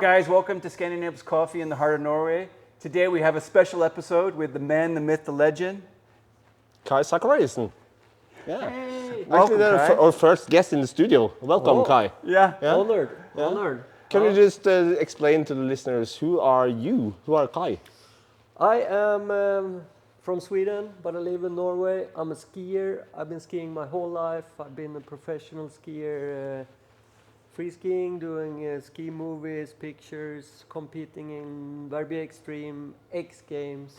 Guys, welcome to Scandinavian Alps Coffee in the heart of Norway. Today we have a special episode with the man, the myth, the legend. Kaj Zackrisson. Yeah. Hey. Actually, Welcome, Kaj. our first guest in the studio. Welcome, Kaj. Yeah. Honored. Honored. Can you just explain to the listeners, who are you? Who are Kaj? I am from Sweden, but I live in Norway. I'm a skier. I've been skiing my whole life. I've been a professional skier, free skiing, doing ski movies, pictures, competing in very big extreme X Games.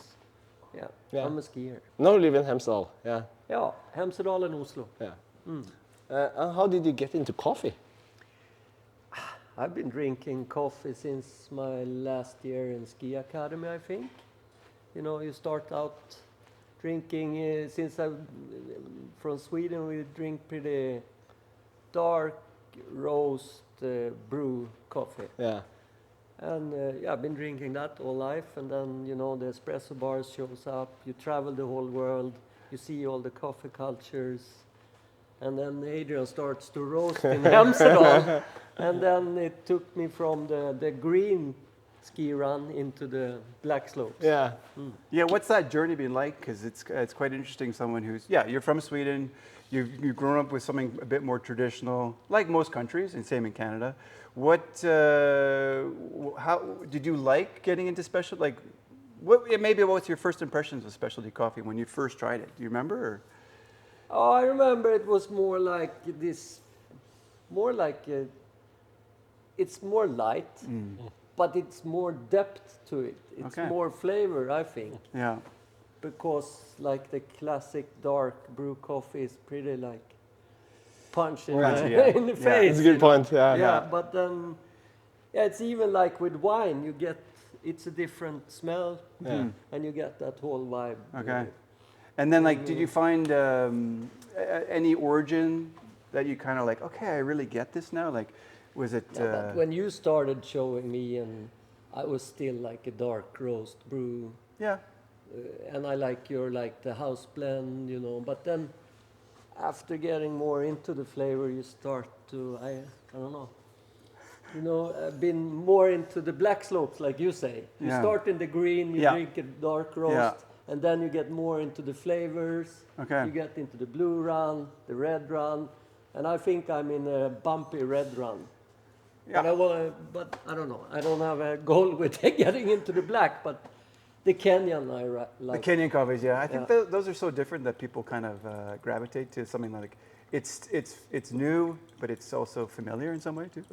Yeah, I'm a skier. Now you live in Hemsedal. Yeah. Yeah, Hemsedal and Oslo. Yeah. And how did you get into coffee? I've been drinking coffee since my last year in ski academy, I think. You know, you start out drinking, since I'm from Sweden, we drink pretty dark roast brew coffee. Yeah. And I've been drinking that all life, and then, you know, the espresso bars shows up, you travel the whole world, you see all the coffee cultures, and then Adrian starts to roast in Hemsedal, and then it took me from the green ski run into the black slopes. Yeah. Yeah, what's that journey been like? Because it's quite interesting, someone who's, you're from Sweden, you've grown up with something a bit more traditional, like most countries, and same in Canada. What, how, did you like getting into specialty, maybe what's your first impressions of specialty coffee when you first tried it? Do you remember? Or? Oh, I remember it was more like this, it's more light, but it's more depth to it. It's more flavor, I think. Yeah. Because like the classic dark brew coffee is pretty like punching in the face. It's a good point. Yeah, but then, it's even like with wine, it's a different smell, and you get that whole vibe. Okay. And then, did you find any origin that you kind of like, okay, I really get this now? Like, was it... but when you started showing me, and I was still like a dark roast brew. Yeah. And I like the house blend, you know, but then after getting more into the flavor, you start to, I don't know, you know, I've been more into the black slopes, like you say. You start in the green, you drink a dark roast, and then you get more into the flavors. Okay. You get into the blue run, the red run, and I think I'm in a bumpy red run. Yeah. But I don't know. I don't have a goal with getting into the black, but the Kenyan I like. The Kenyan coffees, I think those are so different that people kind of gravitate to something like, it's new, but it's also familiar in some way too.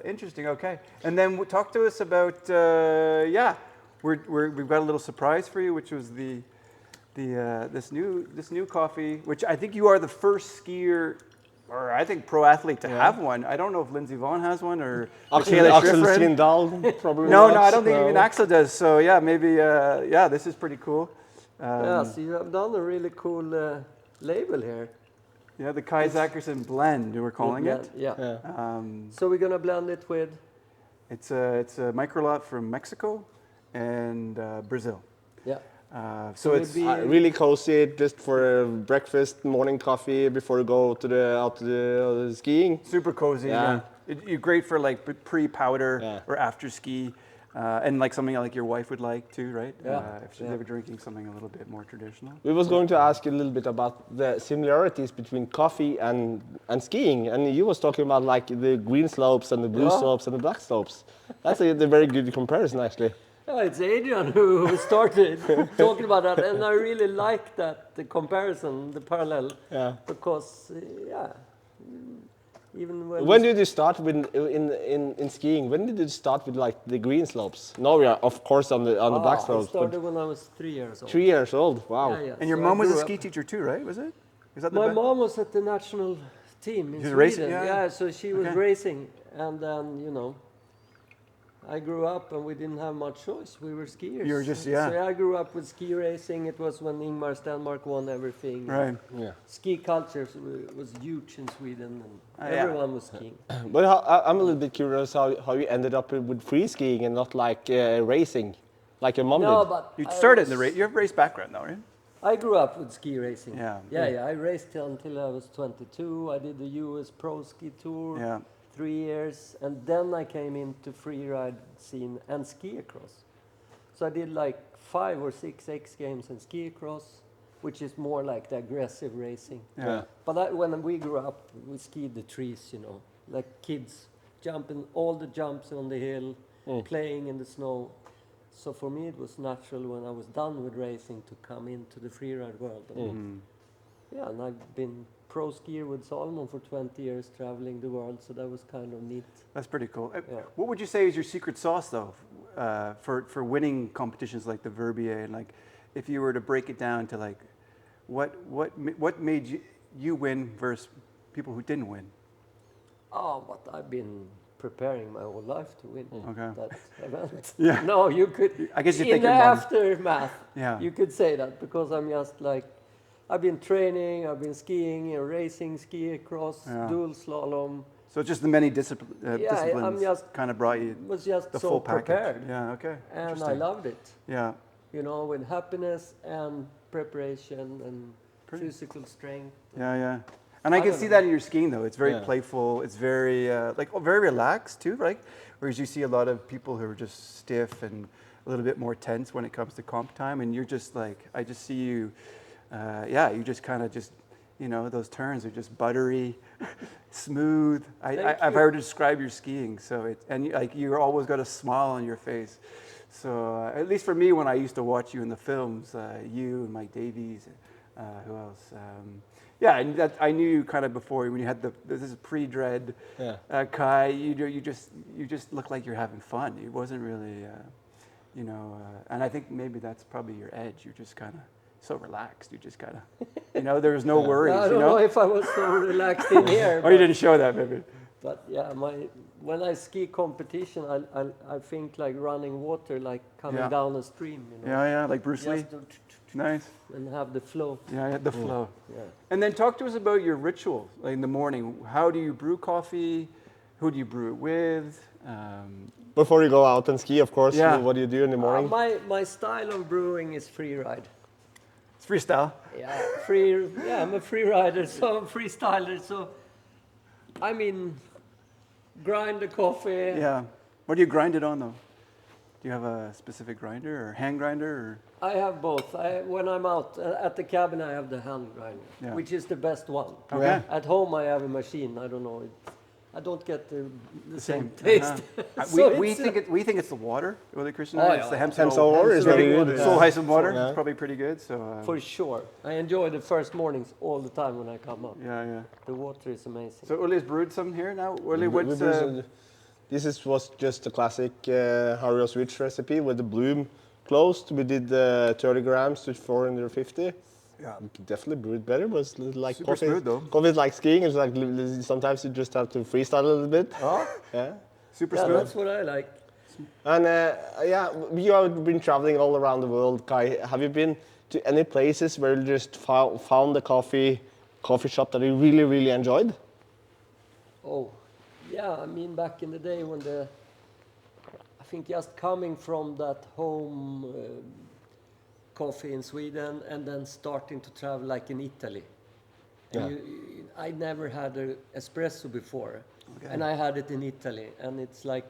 Interesting. Okay, and then talk to us about we've got a little surprise for you, which was this new coffee, which I think you are the first skier, or I think pro athlete to have one. I don't know if Lindsey Vonn has one, or Axel Svindal, probably. No, I don't think even Axel does. So maybe this is pretty cool. So you have done a really cool label here. Yeah, the Kaj Zackrisson Blend, we're calling it. Yeah. So we're gonna blend it with. It's a micro lot from Mexico and Brazil. Yeah. So it's really cozy, just for breakfast, morning coffee before you go out to the skiing. Super cozy. Yeah. You're great for like pre-powder or after ski, and like something like your wife would like too, right? If they were drinking something a little bit more traditional. We was going to ask you a little bit about the similarities between coffee and skiing, and you was talking about like the green slopes and the blue slopes and the black slopes. That's a very good comparison, actually. Yeah, it's Adrian who started talking about that, and I really like that, the comparison, the parallel. Yeah. Because even when did you start with in skiing? When did you start with like the green slopes? Now we are of course on the black slopes. I started when I was 3 years old. 3 years old. Wow. Yeah. And your mom was a ski teacher too, right? Was it? My mom was at the national team in Sweden. Racing? So she was racing, and then, you know, I grew up and we didn't have much choice. We were skiers. You were just, So I grew up with ski racing. It was when Ingmar Stenmark won everything. Right. Yeah. Ski culture was huge in Sweden, and everyone was skiing. But I'm a little bit curious how you ended up with free skiing and not like racing, like your mom did. But you started in the race. You have race background though, right? I grew up with ski racing. Yeah. Yeah. I raced until I was 22. I did the US Pro Ski Tour, Yeah. 3 years, and then I came into free ride scene and ski across. So I did like 5 or 6 X Games and ski across, which is more like the aggressive racing. Yeah. But when we grew up, we skied the trees, you know, like kids jumping all the jumps on the hill, playing in the snow. So for me, it was natural when I was done with racing to come into the freeride world. And yeah, and I've been pro skier with Salomon for 20 years, traveling the world. So that was kind of neat. That's pretty cool. Yeah. What would you say is your secret sauce, though, for winning competitions like the Verbier? And like, if you were to break it down to like, what made you win versus people who didn't win? Oh, but I've been preparing my whole life to win Okay. that event. Yeah. No, you could. I guess you in think the your mom. aftermath, Yeah. you could say that because I'm just like, I've been training, I've been skiing, racing, ski across, dual slalom. So just the many disciplines I'm just kind of brought you was just the so full package. prepared, Yeah. Okay. and I Interesting. loved it. Yeah. You know, with happiness and preparation and physical strength. Yeah. Yeah. And I I can don't see know. that in your skiing, though. It's very Yeah. playful. It's very very relaxed too, right? Whereas you see a lot of people who are just stiff and a little bit more tense when it comes to comp time, and you're just like, I just see you. You just kind of just, you know, those turns are just buttery, smooth. I've heard to describe your skiing, so you're always got a smile on your face. So at least for me, when I used to watch you in the films, you and Mike Davies, who else? And that I knew you kind of before when you had this is pre-dread. Yeah. Kai, you just look like you're having fun. It wasn't really, and I think maybe that's probably your edge. You're just kind of so relaxed. You just kind of, there was no worries. I don't know if I was so relaxed in here. Or you didn't show that, maybe. But yeah, when I ski competition, I think like running water, like coming down a stream. You know? Yeah, like Bruce Lee. Just to Nice. and have the flow. Yeah, the flow. Yeah. And then talk to us about your ritual, like in the morning. How do you brew coffee? Who do you brew it with? Before you go out and ski, of course, Yeah. what do you do in the morning? My style of brewing is free ride. It's freestyle. Yeah, I'm a free rider, so I'm freestyler. So, I mean, grind the coffee. Yeah. What do you grind it on, though? Do you have a specific grinder or hand grinder? Or? I have both. When I'm out at the cabin, I have the hand grinder, which is the best one. Okay. At home, I have a machine. I don't know. I don't get the same Uh-huh. taste. We think it's the water. Really, Christian? Oh, it's yeah. the Hempstead water is very good. Soul Hyson water. Yeah. It's probably pretty good. So. For sure. I enjoy the first mornings all the time when I come up. Yeah. The water is amazing. So Uli's brewed some here now. Uli, what's was just a classic Hario Switch recipe with the bloom closed. We did 30 grams to 450. Yeah. You can definitely brew it better, but it's like Super coffee. smooth, though. Coffee is like skiing. It's like sometimes you just have to freestyle a little bit. Oh, Yeah. super yeah, smooth? that's what I like. And you have been traveling all around the world, Kai. Have you been to any places where you just found a coffee shop that you really, really enjoyed? Oh, yeah. I mean, back in the day when I think just coming from that home coffee in Sweden and then starting to travel like in Italy. And I never had an espresso before, and I had it in Italy, and it's like,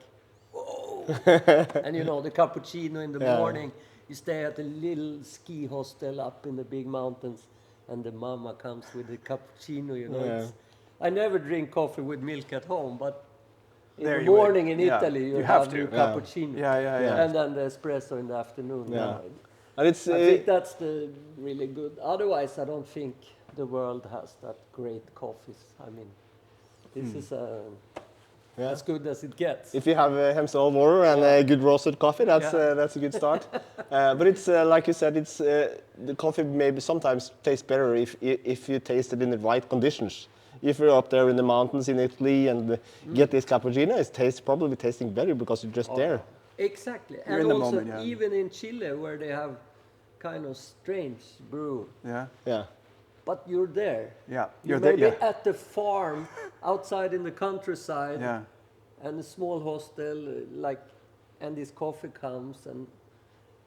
whoa! And the cappuccino in the morning. You stay at a little ski hostel up in the big mountains, and the mama comes with the cappuccino. I never drink coffee with milk at home, but in There the you would. morning in Yeah. Italy you have have to. the cappuccino. Yeah. And then the espresso in the afternoon. Yeah. And it's I think that's the really good. Otherwise, I don't think the world has that great coffees. I mean, this is as good as it gets. if you have Hempstead water and good roasted coffee, that's a good start. But it's like you said, it's the coffee maybe sometimes tastes better if you taste it in the right conditions. If you're up there in the mountains in Italy and get this cappuccino, it's probably tasting better because you're just there. Exactly. You're And in the also, moment, yeah. even in Chile, where they have kind of strange brew, Yeah. but you're there. Yeah. You're there. maybe Yeah. at the farm, outside in the countryside, Yeah. and a small hostel, and this coffee comes, and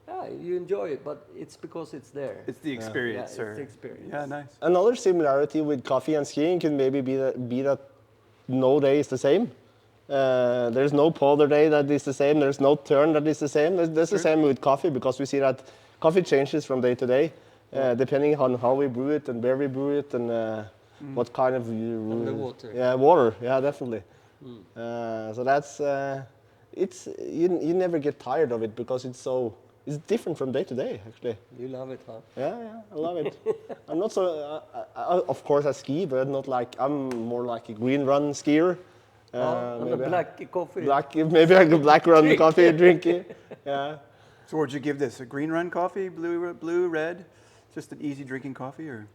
Yeah, you enjoy it, but it's because it's there. It's the experience, Yeah, it's the experience. Yeah, nice. Another similarity with coffee and skiing can maybe be that no day is the same. There's no powder day that is the same. There's no turn that is the same. That's the same with coffee, because we see that coffee changes from day to day, depending on how we brew it and where we brew it and what kind of And the water. Yeah, water. Yeah, definitely. So that's it's you never get tired of it because it's different from day to day actually. You love it, huh? Yeah, I love it. I'm not so. Of course, I ski, but not like I'm more like a green run skier. And the black coffee. Maybe like a black run coffee drinking. Yeah. So what would you give this? A green run coffee, blue, red? Just an easy drinking coffee, or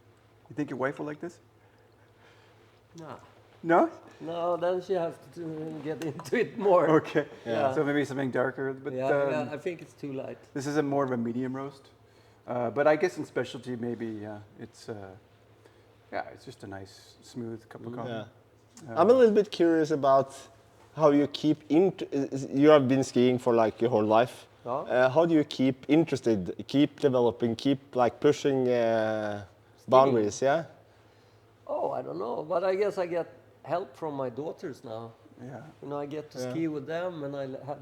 you think your wife will like this? Nah. No? No, then she has to get into it more. Okay. Yeah. So maybe something darker, but Yeah, I think it's too light. this is more of a medium roast. But I guess in specialty, maybe it's just a nice, smooth cup of coffee. Yeah. I'm a little bit curious about how you keep you have been skiing for like your whole life. How do you keep interested, keep developing, keep like pushing boundaries? Yeah. Oh, I don't know, but I guess I get help from my daughters now. Yeah. You know, I get to ski with them, and I have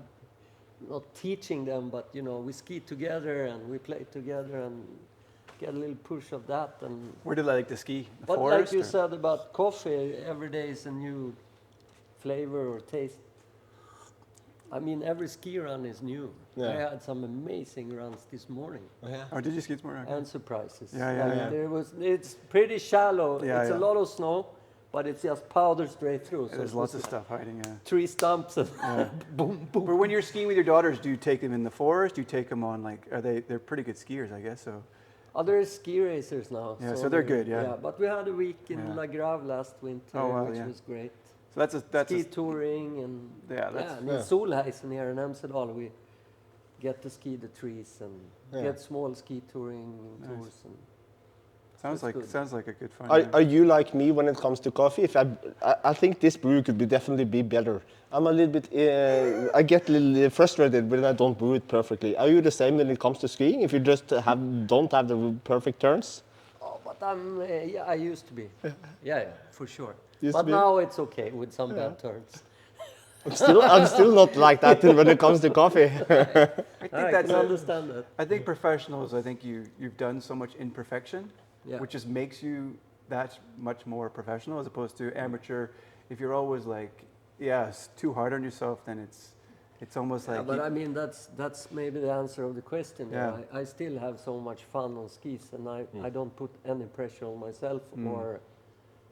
not teaching them, but you know, we ski together and we play together and get a little push of that. And Where did I like to ski? The but forest? like you or- said about coffee, every day is a new flavor or taste. I mean, every ski run is new. Yeah. I had some amazing runs this morning. Oh, did you ski this morning? Okay. And surprises. Yeah. It's pretty shallow. Yeah, It's yeah. a lot of snow, but it's just powdered straight through. So There's it's lots just of stuff hiding. Yeah. tree stumps and boom, boom. But when you're skiing with your daughters, do you take them in the forest? Do you take them on they're pretty good skiers, I guess. So Other ski racers now. Yeah, so they're good, yeah. But we had a week in Yeah. La Grave last winter, Oh, wow, which yeah. was great. so that's Ski touring and that's- and in Solheisen here in Amsterdam we get to ski the trees and get small ski touring tours. And sounds That's good. sounds like a good fun. Are you like me when it comes to coffee? If I think this brew could definitely be better. I'm a little bit. I get a little frustrated when I don't brew it perfectly. Are you the same when it comes to skiing? If you just don't have the perfect turns? Oh, but I used to be. Yeah, for sure. Used to But be? now it's okay with some bad turns. I'm still not like that when it comes to coffee. I think I that's can understand that. I think professionals. I think you've done so much imperfection, Yeah. which just makes you that much more professional as opposed to amateur. If you're always like, too hard on yourself, then it's almost like. But I mean, that's maybe the answer of the question. Yeah. I still have so much fun on skis, and I don't put any pressure on myself, or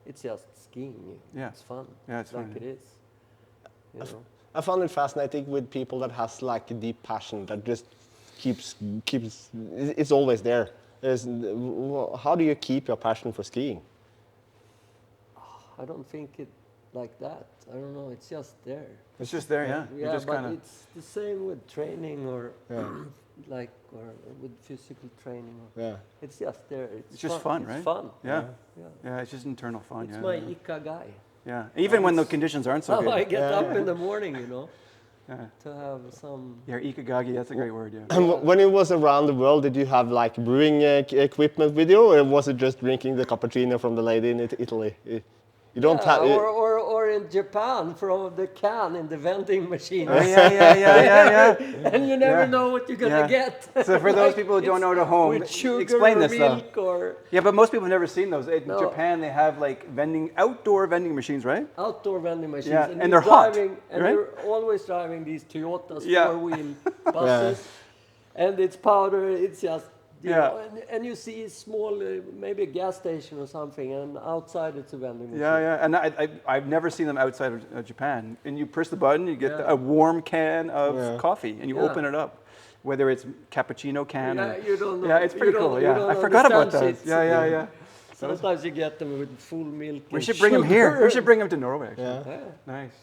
it's just skiing. Yeah. It's fun. Yeah, it's like fun. it is. You know? I found it fascinating with people that has like a deep passion that just keeps. It's always there. How do you keep your passion for skiing? I don't think it like that. I don't know. It's just there. It's just there, yeah. You Yeah, just but kind of. it's the same with training or or with physical training. Yeah. It's just there. It's just fun, it's right? Fun. Yeah. Yeah. Yeah, it's just internal fun. It's yeah. my ikigai. Yeah, even when the conditions aren't so How good. I get up in the morning, you know, Yeah. to have some. Yeah, ikagagi, that's a great word, yeah. And when it was around the world, did you have like brewing equipment with you, or was it just drinking the cappuccino from the lady in Italy? You don't have. Or in Japan from the can in the vending machine. Oh, yeah. And you never Yeah. know what you're gonna Yeah. get. So for those people who don't know at home, with sugar explain or this though. milk or Yeah, but most people have never seen those. In No. Japan, they have like outdoor vending machines, right? outdoor vending machines. Yeah, and you're they're hot, driving, And right? you're always driving these Toyotas Yeah. four-wheel buses. And it's powder, it's just, you Yeah. know, and you see a small, maybe a gas station or something, and outside it's a vending machine. Yeah. And I've never seen them outside of Japan. And you press the button, you get Yeah. a warm can of coffee, and you Yeah. open it up. Whether it's cappuccino can Yeah, or... you don't know. Yeah, it's pretty You cool, don't- you yeah. don't I forgot about understand those. shit. Yeah. Sometimes you get them with full milk. We and should bring them here. sugar. We should bring them to Norway, actually. Yeah. Yeah, Nice.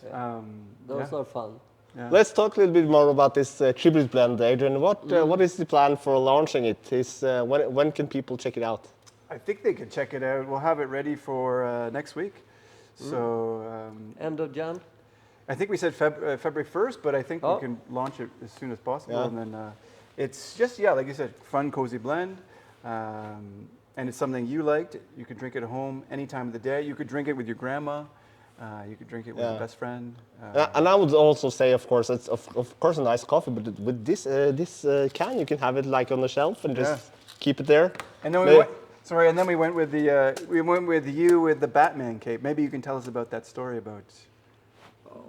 those are fun. Yeah. Let's talk a little bit more about this tribute blend, Adrian. What is the plan for launching it? When can people check it out? I think they could check it out. We'll have it ready for next week. So End of Jan. I think we said February 1st, but I think Oh. we can launch it as soon as possible. Yeah. And then it's just, yeah, like you said, fun, cozy blend. And it's something you liked. You could drink it at home any time of the day. You could drink it with your grandma. You could drink it with your best friend. And I would also say, of course, it's of course a nice coffee, but with this can, you can have it like on the shelf and just keep it there. And then we went, sorry, and then we went with the Batman cape. Maybe you can tell us about that story about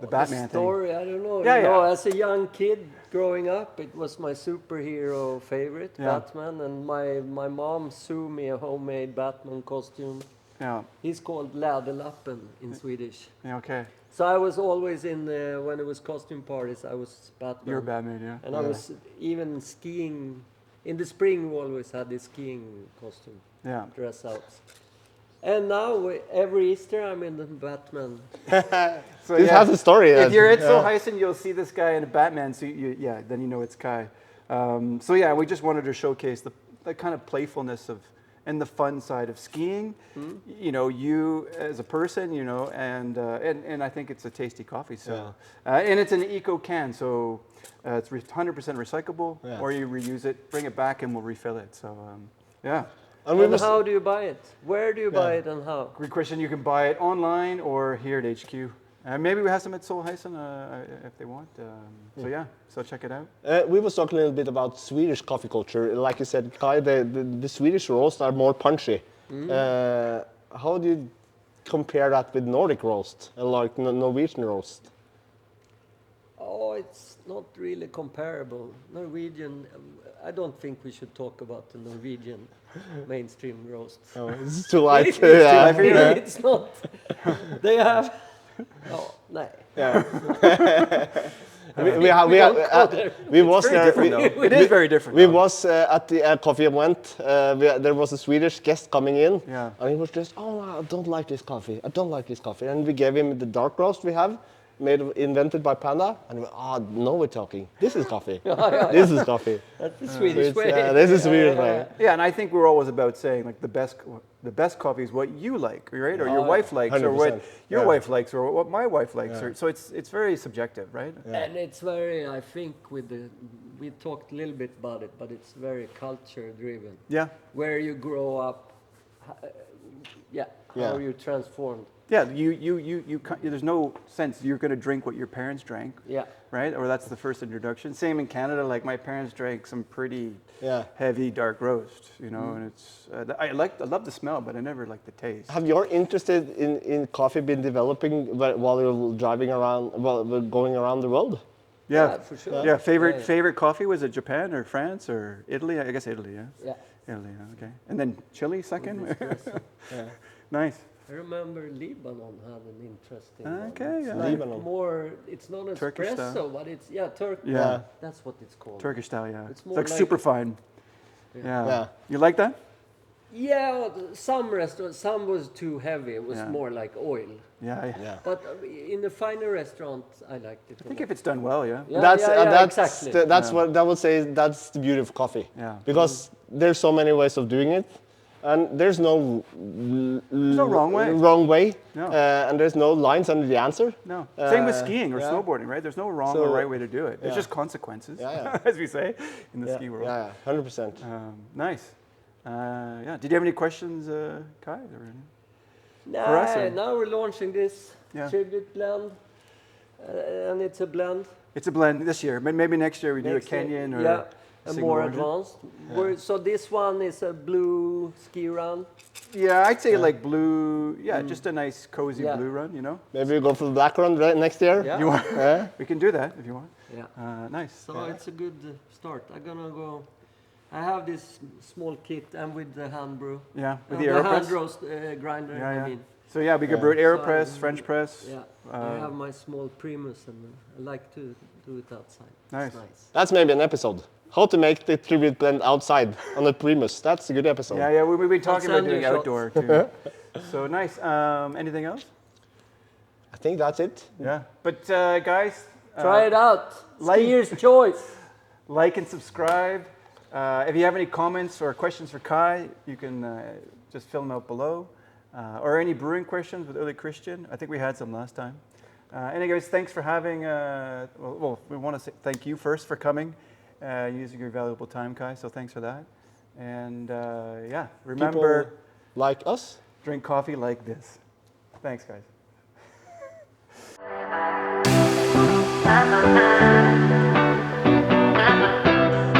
the Batman story, thing. I don't know. Yeah, you know, yeah. as a young kid growing up, it was my superhero favorite, Batman, and my mom sewed me a homemade Batman costume. Yeah. He's called Läderlappen in Swedish. Yeah. Okay. So I was always in when it was costume parties, I was Batman. You're Batman, yeah. And I was even skiing. In the spring, we always had this skiing costume, dress outs. And now, every Easter, I'm in the Batman. So This has a story. If you're at Solheisen, you'll see this guy in a Batman suit. Then you know it's Kai. So yeah, we just wanted to showcase the kind of playfulness of and the fun side of skiing. You know, you as a person, you know, and I think it's a tasty coffee. So and it's an eco can, so it's 100% recyclable, or you reuse it, bring it back, and we'll refill it. So yeah. And how do you buy it? Where do you buy it and how? Great question. You can buy it online or here at HQ. Maybe we have some at Solheisen if they want. So yeah, so check it out. We was talking a little bit about Swedish coffee culture. Like you said, Kai, the Swedish roasts are more punchy. How do you compare that with Nordic roast, like Norwegian roast? Oh, it's not really comparable. Norwegian, I don't think we should talk about the Norwegian mainstream roast. Oh, it's too light. It's not. They have. Oh, no. We was Very different, though. It is very different. We was at the coffee event. There was a Swedish guest coming in, and he was just, "Oh, no, I don't like this coffee. I don't like this coffee." And we gave him the dark roast we have, invented by Panda, and we, now we're talking. This is coffee. This is coffee. That's the Swedish way. This is Swedish way. Yeah, and I think we're always about saying like the best coffee is what you like, right? Or your wife likes, 100%. or what your wife likes, or what my wife likes. So it's very subjective, right? And it's very, I think, we talked a little bit about it, but it's very culture driven. Yeah. Where you grow up, how you're transformed. Yeah, there's no sense you're going to drink what your parents drank, right? Or that's the first introduction. Same in Canada, like my parents drank some pretty heavy dark roast, you know, and it's, I love the smell, but I never liked the taste. Have your interest in coffee been developing while you're driving around, going around the world? Yeah, for sure. Yeah, favorite coffee, was it Japan or France or Italy? I guess Italy, Yeah. Italy, okay. And then Chile second? Nice. I remember Lebanon had an interesting Okay, one. yeah. Lebanon. More, it's not Turkish espresso, style. but it's, Turkey. Yeah. That's what it's called. Turkish style, yeah. It's It's more like like- super fine. Yeah. You like that? Yeah, some restaurants, some was too heavy. It was more like oil. Yeah. But in the finer restaurants, I liked it. I think if it's done well, yeah. Exactly. That's what I would say. That's the beauty of coffee. Yeah. Because there's so many ways of doing it, and there's no wrong way. Wrong way. No. And there's no lines under the answer. No. Same with skiing or snowboarding, right? There's no wrong or right way to do it. There's just consequences, as we say in the ski world. Yeah, 100%. Nice. Did you have any questions, Kai? Or any? No, us, or- now we're launching this Yeah. tribute blend, and it's a blend. It's a blend this year. Maybe next year we do a Next year, Canyon or a single more origin. advanced. So this one is a blue ski run. Yeah, I'd say like blue. Yeah, just a nice cozy blue run. You know. Maybe we go for the black run next year. Yeah. You want? We can do that if you want. Yeah. Nice. So it's a good start. I'm gonna go. I have this small kit and with the hand brew. Yeah, with And the the AeroPress. hand roast grinder. Yeah. I mean. So yeah, we could brew it AeroPress, So, French press. Yeah. I have my small Primus and I like to do it outside. Nice. It's nice. That's maybe an episode. How to make the tribute blend outside on a Primus. That's a good episode. Yeah, we've been talking about send you doing shots. outdoor too. So nice. Anything else? I think that's it. Yeah. But guys, Try it out. like- Skier's choice. like and subscribe. If you have any comments or questions for Kai, you can just fill them out below. Or any brewing questions with early Kristian. I think we had some last time. Anyways, thanks for having, we want to say thank you first for coming using your valuable time, Kai. So thanks for that. And yeah, remember, People like us. drink coffee like this. Thanks, guys.